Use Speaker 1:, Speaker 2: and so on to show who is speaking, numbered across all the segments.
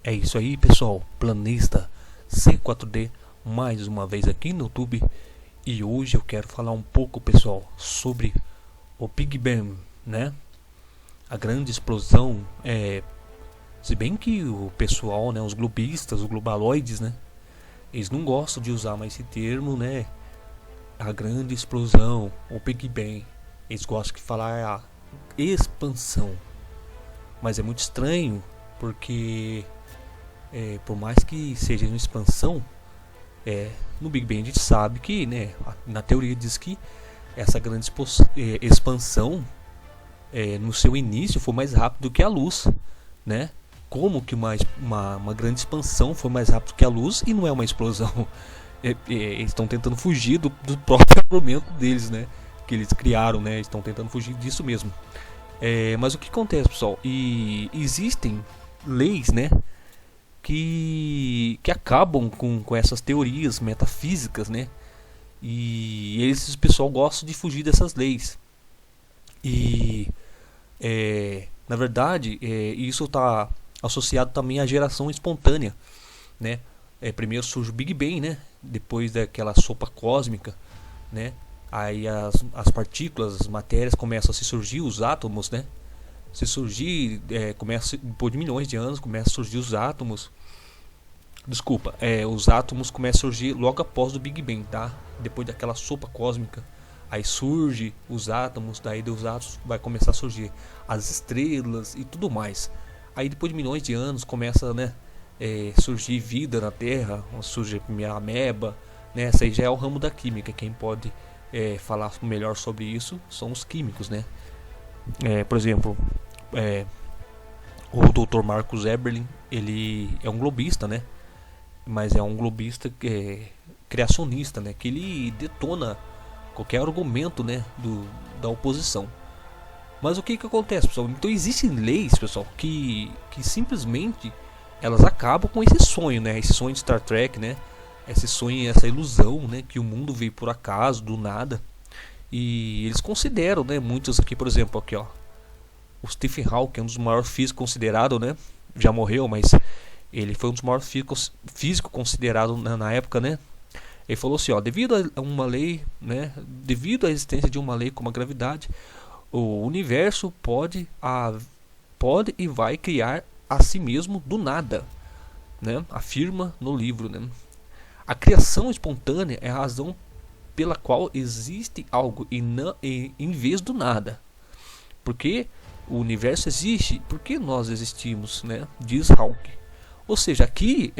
Speaker 1: É isso aí, pessoal. Planista C4D mais uma vez aqui no YouTube. E hoje eu quero falar um pouco, pessoal, sobre o Big Bang, né? A grande explosão. Se bem que o pessoal, né, os globistas, os globaloides, né, eles não gostam de usar mais esse termo, né? A grande explosão, o Big Bang. Eles gostam de falar a expansão. Mas é muito estranho porque por mais que seja uma expansão, no Big Bang a gente sabe que, né, na teoria diz que essa grande expansão no seu início foi mais rápido que a luz, né? Como que uma grande expansão foi mais rápido que a luz e não é uma explosão? Eles estão tentando fugir do próprio argumento deles, né? Que eles criaram, né? Estão tentando fugir disso mesmo. Mas o que acontece, pessoal? E existem leis, né? Que acabam com essas teorias metafísicas, né? E esse pessoal gosta de fugir dessas leis. E na verdade, isso está associado também à geração espontânea, né? Primeiro surge o Big Bang, né? Depois daquela sopa cósmica, né? Aí as partículas, as matérias começam a se surgir, os átomos, né? Se surgir, começa depois de milhões de anos, começa a surgir os átomos. Desculpa, os átomos começam a surgir logo após o Big Bang, tá? Depois daquela sopa cósmica, aí surge os átomos, daí dos átomos vai começar a surgir as estrelas e tudo mais. Aí depois de milhões de anos começa, né, surgir vida na Terra, surge a primeira ameba, né? Essa aí já é o ramo da química. Quem pode falar melhor sobre isso são os químicos, né? Por exemplo, o Dr. Marcus Eberlin, ele é um globista, né? Mas é um globista criacionista, né? Que ele detona qualquer argumento, né, da oposição. Mas o que acontece, pessoal? Então existem leis, pessoal, que simplesmente elas acabam com esse sonho, né? Esse sonho de Star Trek, né? Esse sonho, essa ilusão, né? Que o mundo veio por acaso, do nada. E eles consideram, né? Muitos aqui, por exemplo, aqui, ó, o Stephen Hawking, um dos maiores físicos considerados, né? Já morreu, mas ele foi um dos maiores físicos considerados na época, né? Ele falou assim, ó, devido a uma lei, né? Devido à existência de uma lei como a gravidade, o universo pode e vai criar a si mesmo do nada, né? Afirma no livro, né? A criação espontânea é a razão pela qual existe algo em vez do nada. Porque o universo existe, porque nós existimos, né? Diz Hawking. Ou seja, aqui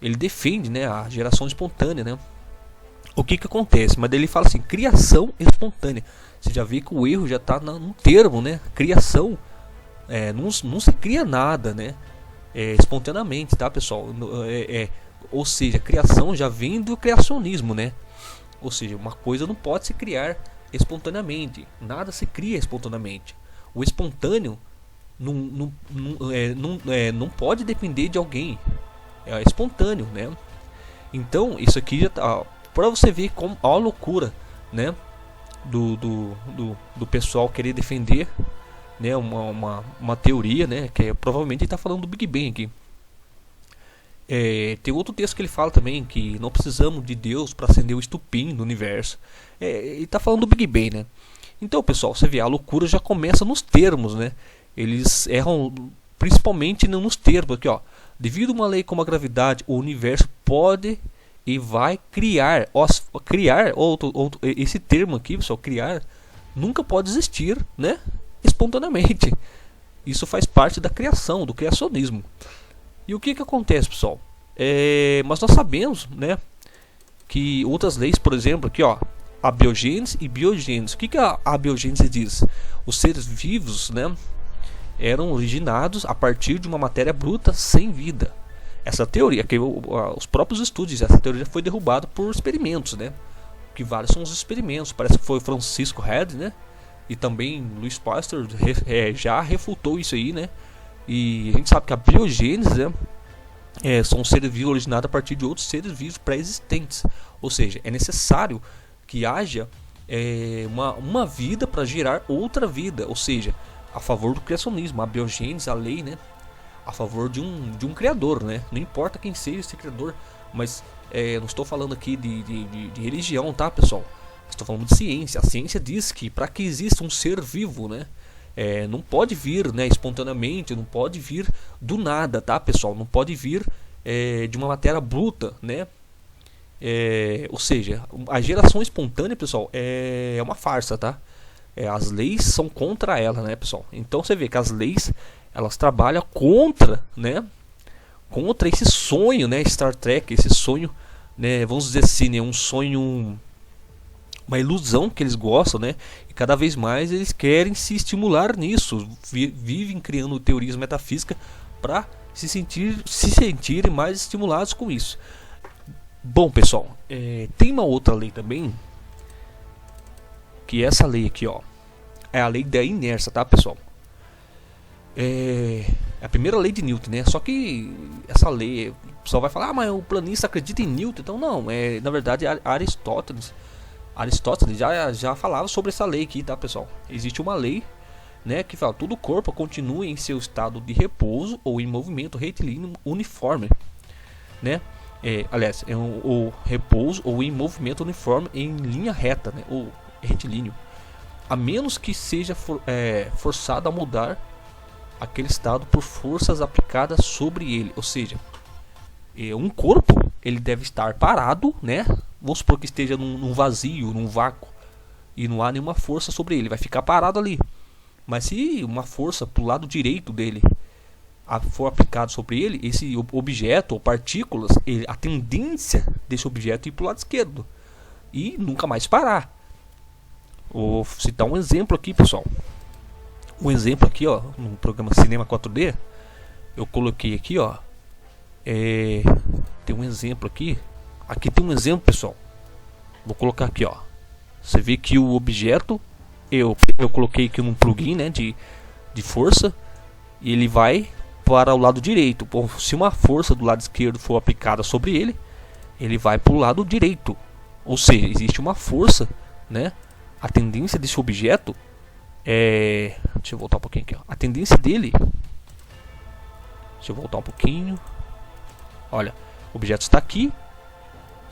Speaker 1: ele defende, né, a geração espontânea, né? O que acontece? Mas ele fala assim, criação espontânea. Você já vê que o erro já está no termo, né? Criação, não se cria nada, né? Espontaneamente, tá, pessoal? Ou seja, criação já vem do criacionismo, né? Ou seja, uma coisa não pode se criar espontaneamente. Nada se cria espontaneamente. O espontâneo não pode depender de alguém. É espontâneo, né? Então, isso aqui já tá, para você ver como a loucura, né? Do pessoal querer defender, né, uma teoria, né? Que provavelmente ele está falando do Big Bang aqui. Tem outro texto que ele fala também que não precisamos de Deus para acender o estupim do universo. Ele está falando do Big Bang, né? Então, pessoal, você vê, a loucura já começa nos termos, né? Eles erram principalmente nos termos aqui, ó. Devido a uma lei como a gravidade, o universo pode e vai criar. Esse termo aqui, pessoal, criar, nunca pode existir, né? Espontaneamente. Isso faz parte da criação, do criacionismo. E o que acontece, pessoal? Mas nós sabemos, né, que outras leis, por exemplo, aqui, ó, a biogênese e biogênese. O que a biogênese diz? Os seres vivos, né, eram originados a partir de uma matéria bruta sem vida. Essa teoria, que os próprios estudos, essa teoria foi derrubada por experimentos, né? Que vários são os experimentos. Parece que foi Francisco Head, né? E também Louis Pasteur já refutou isso aí, né? E a gente sabe que a biogênese, né, são seres vivos originados a partir de outros seres vivos pré-existentes. Ou seja, é necessário que haja uma vida para gerar outra vida. Ou seja, a favor do criacionismo, a biogênese, a lei, né? a favor de um criador, né? Não importa quem seja esse criador, mas não estou falando aqui de religião, tá, pessoal? Estou falando de ciência. A ciência diz que para que exista um ser vivo, né, não pode vir, né, espontaneamente, não pode vir do nada, tá, pessoal? Não pode vir de uma matéria bruta, né? Ou seja, a geração espontânea, pessoal, é uma farsa, tá? As leis são contra ela, né, pessoal? Então você vê que as leis, elas trabalham contra, né? Contra esse sonho, né? Star Trek, esse sonho, né? Vamos dizer assim, né? Um sonho, uma ilusão que eles gostam, né? E cada vez mais eles querem se estimular nisso, vivem criando teorias metafísicas para se sentirem mais estimulados com isso. Bom, pessoal, tem uma outra lei também, que essa lei aqui, ó, é a lei da inércia, tá, pessoal? É a primeira lei de Newton, né? Só que essa lei, o pessoal vai falar, mas o planista acredita em Newton. Então não, na verdade Aristóteles já falava sobre essa lei aqui, tá, pessoal? Existe uma lei, né, que fala: todo corpo continua em seu estado de repouso ou em movimento retilíneo uniforme, né? Aliás, o repouso ou em movimento uniforme em linha reta, né, ou retilíneo, a menos que seja forçado a mudar aquele estado por forças aplicadas sobre ele. Ou seja, um corpo, ele deve estar parado, né? Vamos supor que esteja num vazio, num vácuo, e não há nenhuma força sobre ele, vai ficar parado ali. Mas se uma força para o lado direito dele for aplicado sobre ele, esse objeto ou partículas, a tendência desse objeto é ir para o lado esquerdo e nunca mais parar. Vou citar um exemplo aqui, pessoal. Um exemplo aqui, ó, no programa Cinema 4D, eu coloquei aqui, ó, tem um exemplo aqui. Aqui tem um exemplo, pessoal. Vou colocar aqui, ó. Você vê que o objeto, eu coloquei aqui num plugin, né, de força, e ele vai para o lado direito. Bom, se uma força do lado esquerdo for aplicada sobre ele, ele vai para o lado direito. Ou seja, existe uma força, né? A tendência desse objeto deixa eu voltar um pouquinho aqui, ó. A tendência dele, deixa eu voltar um pouquinho. Olha, o objeto está aqui.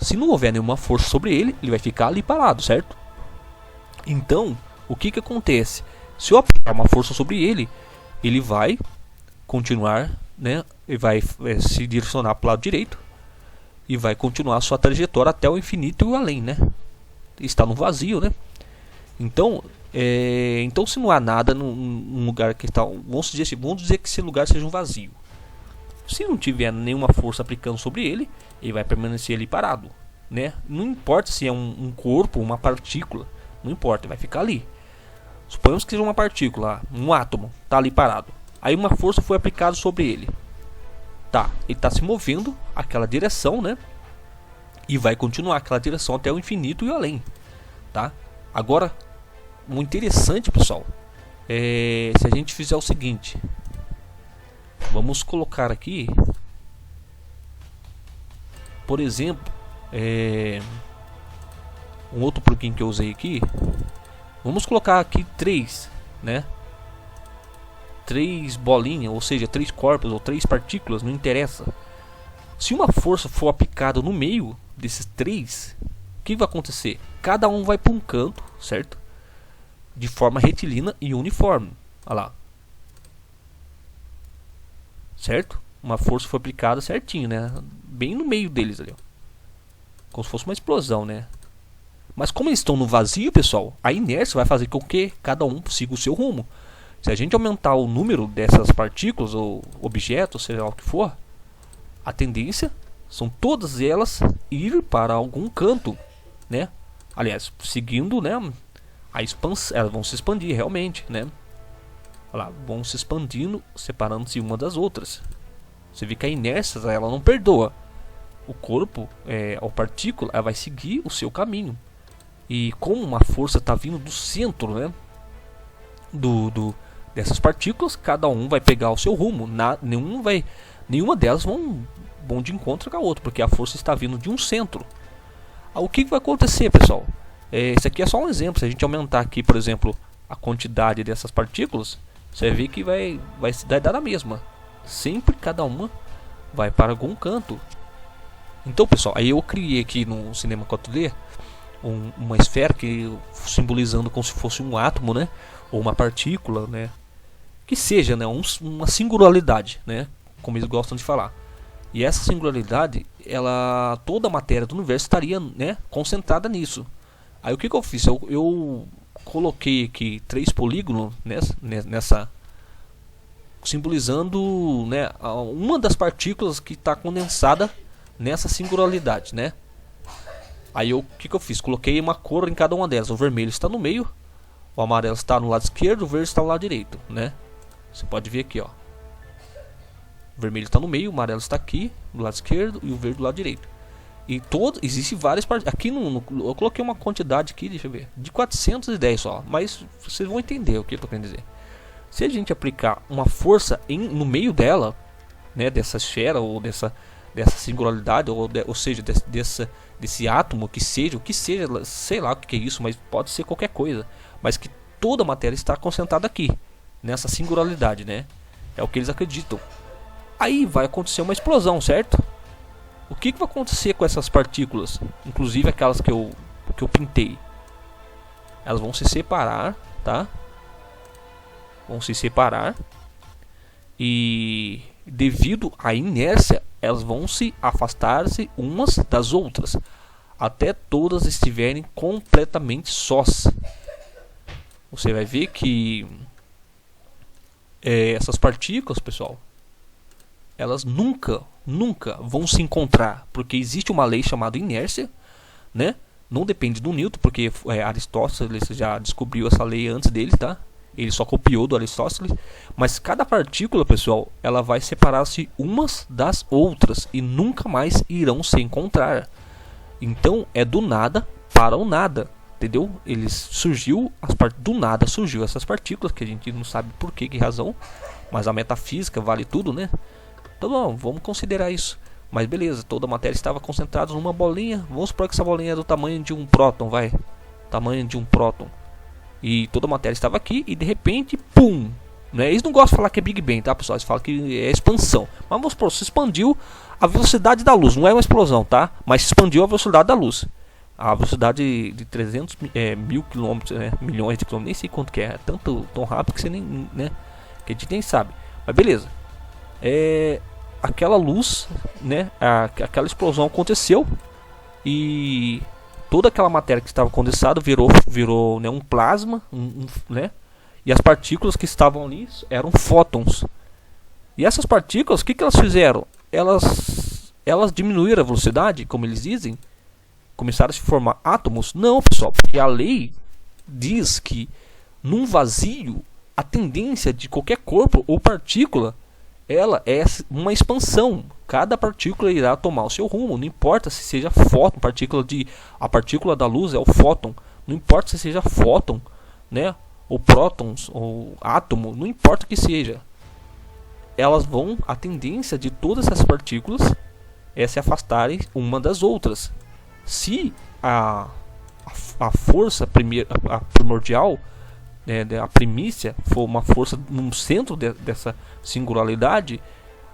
Speaker 1: Se não houver nenhuma força sobre ele, ele vai ficar ali parado, certo? Então, o que acontece? Se eu aplicar uma força sobre ele, ele vai continuar, né? Ele vai se direcionar para o lado direito e vai continuar a sua trajetória até o infinito e o além, né? Está no vazio, né? Então, se não há nada num lugar que está, vamos dizer que esse lugar seja um vazio. Se não tiver nenhuma força aplicando sobre ele, ele vai permanecer ali parado, né? Não importa se é um corpo, uma partícula, não importa, ele vai ficar ali. Suponhamos que seja uma partícula, um átomo, tá ali parado. Aí uma força foi aplicada sobre ele. Tá, ele está se movendo aquela direção, né? E vai continuar aquela direção até o infinito e o além, tá? Agora, o interessante, pessoal, se a gente fizer o seguinte, vamos colocar aqui, por exemplo, um outro plugin que eu usei aqui. Vamos colocar aqui 3, né? 3 bolinhas, ou seja, 3 corpos ou 3 partículas, não interessa. Se uma força for aplicada no meio desses 3, o que vai acontecer? Cada um vai para um canto, certo? De forma retilínea e uniforme. Olha lá. Certo? Uma força foi aplicada certinho, né? Bem no meio deles ali, ó. Como se fosse uma explosão, né? Mas como eles estão no vazio, pessoal, a inércia vai fazer com que cada um siga o seu rumo. Se a gente aumentar o número dessas partículas ou objetos, seja lá o que for, a tendência são todas elas ir para algum canto, né? Aliás, seguindo, né, a expansão, elas vão se expandir realmente, né? Olha lá, vão se expandindo, separando-se uma das outras. Você vê que a inércia, ela não perdoa. O corpo, a partícula, ela vai seguir o seu caminho. E como uma força está vindo do centro, né, dessas partículas, cada um vai pegar o seu rumo. Nenhuma delas vão de encontro com a outra, porque a força está vindo de um centro. O que vai acontecer, pessoal? Esse aqui é só um exemplo. Se a gente aumentar aqui, por exemplo, a quantidade dessas partículas, você vai ver que vai dar na mesma. Sempre cada uma vai para algum canto. Então, pessoal, aí eu criei aqui no Cinema 4D uma esfera que simbolizando como se fosse um átomo, né? Ou uma partícula, né? Que seja, né? Uma singularidade, né? Como eles gostam de falar. E essa singularidade, toda a matéria do universo estaria, né, concentrada nisso. Aí o que eu fiz? Eu coloquei aqui 3 polígonos nessa simbolizando, né, uma das partículas que está condensada nessa singularidade, né? Aí o que eu fiz? Coloquei uma cor em cada uma delas. O vermelho está no meio, o amarelo está no lado esquerdo, o verde está no lado direito, né? Você pode ver aqui, ó. O vermelho está no meio, o amarelo está aqui do lado esquerdo e o verde do lado direito. E existe várias partículas. Aqui eu coloquei uma quantidade aqui, deixa eu ver, de 410 só, mas vocês vão entender o que eu estou querendo dizer. Se a gente aplicar uma força no meio dela, né, dessa esfera ou dessa singularidade, ou seja, desse átomo, que seja, o que seja, sei lá o que é isso, mas pode ser qualquer coisa, mas que toda a matéria está concentrada aqui, nessa singularidade, né? É o que eles acreditam. Aí vai acontecer uma explosão, certo? O que vai acontecer com essas partículas, inclusive aquelas que eu pintei? Elas vão se separar, tá? Vão se separar e devido à inércia elas vão se afastar-se umas das outras até todas estiverem completamente sós. Você vai ver que essas partículas, pessoal, elas nunca vão se encontrar, porque existe uma lei chamada inércia, né? Não depende do Newton, porque Aristóteles já descobriu essa lei antes dele, tá? Ele só copiou do Aristóteles. Mas cada partícula, pessoal, ela vai separar-se umas das outras e nunca mais irão se encontrar. Então é do nada para o nada, entendeu? Do nada surgiu essas partículas que a gente não sabe por que razão, mas a metafísica vale tudo, né? Então bom, vamos considerar isso. Mas beleza, toda a matéria estava concentrada numa bolinha. Vamos supor que essa bolinha é do tamanho de um próton, tamanho de um próton. E toda a matéria estava aqui e de repente, pum! Né? Eles não gostam de falar que é Big Bang, tá, pessoal? Eles falam que é expansão. Mas vamos supor, se expandiu a velocidade da luz. Não é uma explosão, tá? Mas expandiu a velocidade da luz. A velocidade de 300 mil quilômetros, né? Milhões de quilômetros, nem sei quanto que é. Tão rápido que você nem, né? Que a gente nem sabe. Mas beleza. Aquela luz, né? Aquela explosão aconteceu e toda aquela matéria que estava condensada virou né, um plasma, né? E as partículas que estavam ali eram fótons. E essas partículas, o que elas fizeram? Elas diminuíram a velocidade, como eles dizem, começaram a se formar átomos? Não, pessoal, porque a lei diz que num vazio a tendência de qualquer corpo ou partícula ela é uma expansão. Cada partícula irá tomar o seu rumo. Não importa se seja fóton, a partícula da luz é o fóton. Não importa se seja fóton, né, ou prótons, ou átomo. Não importa o que seja. A tendência de todas essas partículas é se afastarem uma das outras. Se a força primordial, a primícia, for uma força no centro dessa singularidade,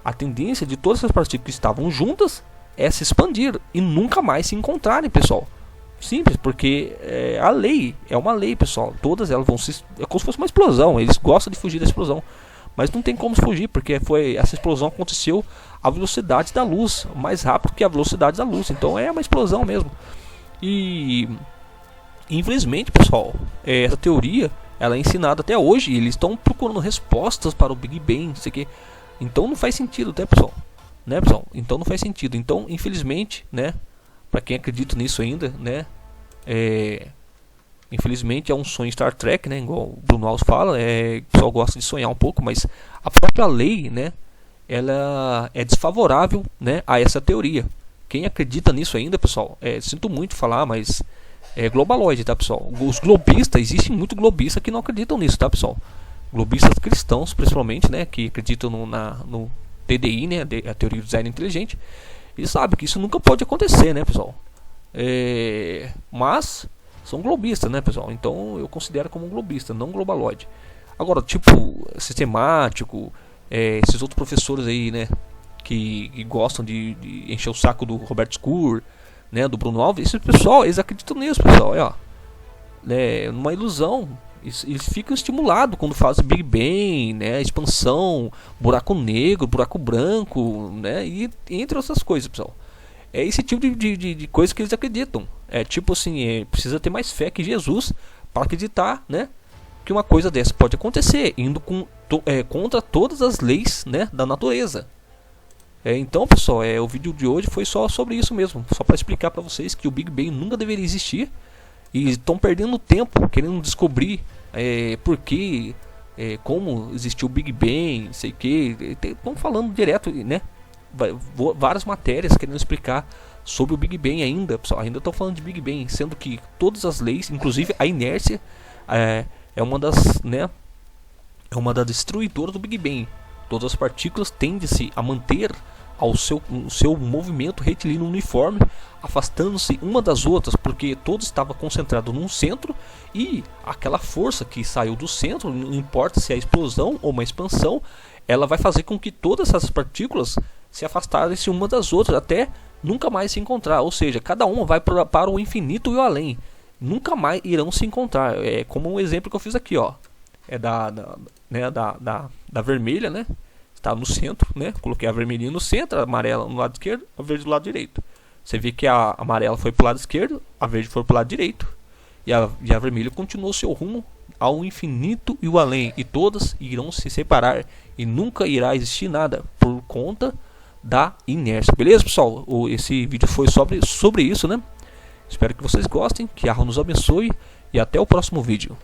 Speaker 1: a tendência de todas essas partículas que estavam juntas é se expandir e nunca mais se encontrarem, pessoal. Simples, porque a lei é uma lei, pessoal. Todas elas é como se fosse uma explosão. Eles gostam de fugir da explosão, mas não tem como fugir, porque essa explosão aconteceu à velocidade da luz, mais rápido que a velocidade da luz. Então é uma explosão mesmo. E infelizmente, pessoal, essa teoria ela é ensinada até hoje. Eles estão procurando respostas para o Big Bang, não sei o que. Então não faz sentido, né, pessoal? Então não faz sentido. Então, infelizmente, né, para quem acredita nisso ainda, né, infelizmente é um sonho Star Trek, né, igual o Bruno Alves fala. O pessoal gosta de sonhar um pouco, mas a própria lei, né, ela é desfavorável, né, a essa teoria. Quem acredita nisso ainda, pessoal, sinto muito falar, mas é globaloide, tá, pessoal? Os globistas, existe muito globista que não acreditam nisso, tá, pessoal? Globistas cristãos, principalmente, né, que acreditam no TDI, né, a teoria do design inteligente. Eles sabem que isso nunca pode acontecer, né, pessoal? Mas são globistas, né, pessoal? Então eu considero como um globista, não globaloide. Agora, tipo, sistemático, esses outros professores aí, né, que gostam de encher o saco do Roberto Scur, né, do Bruno Alves, esse pessoal, eles acreditam nisso, pessoal, ó, né, numa ilusão. Eles ficam estimulados quando fazem Big Bang, né, expansão, buraco negro, buraco branco, né, e entre outras coisas, pessoal. É esse tipo de coisa que eles acreditam. É tipo assim, precisa ter mais fé que Jesus para acreditar, né, que uma coisa dessa pode acontecer, indo contra todas as leis, né, da natureza. Então, pessoal, o vídeo de hoje foi só sobre isso mesmo, só para explicar para vocês que o Big Bang nunca deveria existir. E estão perdendo tempo querendo descobrir por que, como existiu o Big Bang, sei que. Estão falando direto, né? Várias matérias querendo explicar sobre o Big Bang ainda, pessoal. Ainda estão falando de Big Bang, sendo que todas as leis, inclusive a inércia, é uma das, né? É uma das destruidoras do Big Bang. Todas as partículas tendem-se a manter ao seu movimento retilíneo uniforme, afastando-se uma das outras, porque todo estava concentrado num centro, e aquela força que saiu do centro, não importa se é explosão ou uma expansão, ela vai fazer com que todas essas partículas se afastassem uma das outras, até nunca mais se encontrar, ou seja, cada uma vai para o infinito e o além, nunca mais irão se encontrar. É como um exemplo que eu fiz aqui, ó, da vermelha, né? Está no centro, né? Coloquei a vermelhinha no centro, a amarela no lado esquerdo, a verde do lado direito. Você vê que a amarela foi para o lado esquerdo, a verde foi para o lado direito. E a vermelha continuou seu rumo ao infinito e o além. E todas irão se separar e nunca irá existir nada por conta da inércia. Beleza, pessoal? Esse vídeo foi sobre isso, né? Espero que vocês gostem, que Allah nos abençoe e até o próximo vídeo.